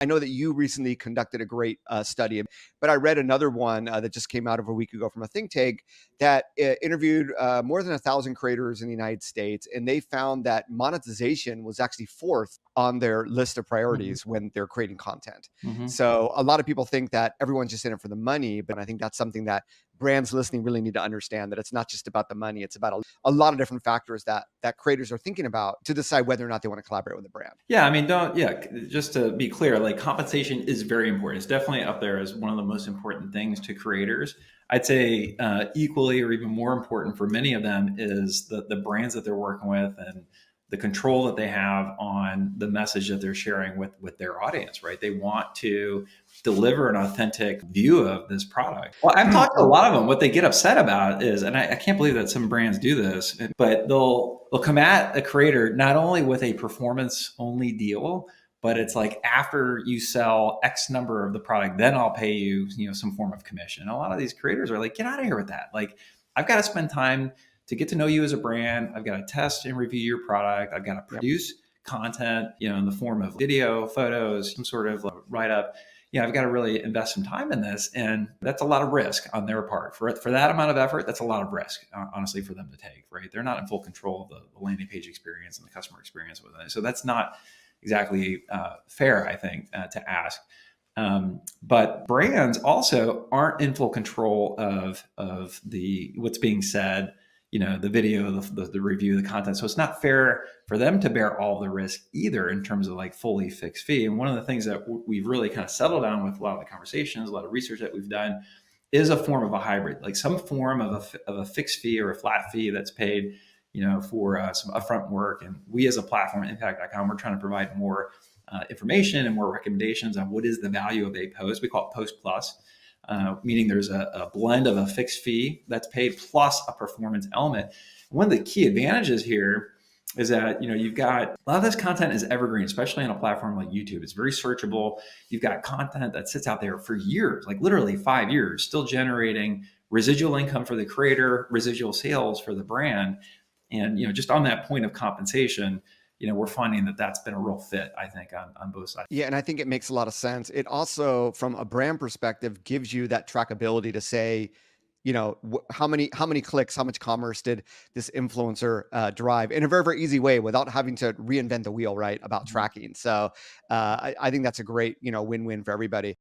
I know that you recently conducted a great study, but I read another one that just came out over a week ago from a think tank that interviewed more than 1,000 creators in the United States, and they found that monetization was actually fourth on their list of Mhm. priorities when they're creating content. Mhm. So a lot of people think that everyone's just in it for the money, but I think that's something that brands listening really need to understand, that it's not just about the money. It's about a lot of different factors that creators are thinking about to decide whether or not they want to collaborate with a brand. Yeah, I mean, don't, yeah, just to be clear, like compensation is very important. It's definitely up there as one of the most important things to creators. I'd say equally or even more important for many of them is the brands that they're working with and the control that they have on the message that they're sharing with their audience, right? They want to deliver an authentic view of this product. Well, I've talked to a lot of them. What they get upset about is, and I can't believe that some brands do this, but they'll come at a creator not only with a performance only deal, but it's like after you sell X number of the product, then I'll pay you, some form of commission. And a lot of these creators are like, get out of here with that. Like, I've got to spend time to get to know you as a brand. I've got to test and review your product. I've got to Yep. produce content, in the form of video, photos, some sort of write up. I've got to really invest some time in this. And that's a lot of risk on their part. For that amount of effort, that's a lot of risk, honestly, for them to take, right? They're not in full control of the landing page experience and the customer experience with it. So that's not exactly fair, I think, to ask. But brands also aren't in full control of the what's being said, the video, the review, the content. So it's not fair for them to bear all the risk either in terms of like fully fixed fee. And one of the things that we've really kind of settled on with a lot of the conversations, a lot of research that we've done, is a form of a hybrid, like some form of a fixed fee or a flat fee that's paid, for some upfront work. And we as a platform, impact.com, we're trying to provide more information and more recommendations on what is the value of a post. We call it Post Plus, meaning there's a blend of a fixed fee that's paid plus a performance element. One of the key advantages here is that you've got a lot of this content is evergreen, especially on a platform like YouTube. It's very searchable. You've got content that sits out there for years, like literally 5 years, still generating residual income for the creator, residual sales for the brand. And just on that point of compensation, we're finding that that's been a real fit, I think, on both sides. Yeah, and I think it makes a lot of sense. It also, from a brand perspective, gives you that trackability to say, how many clicks, how much commerce did this influencer drive in a very, very easy way without having to reinvent the wheel, right? About Mhm. tracking. So I think that's a great, win-win for everybody.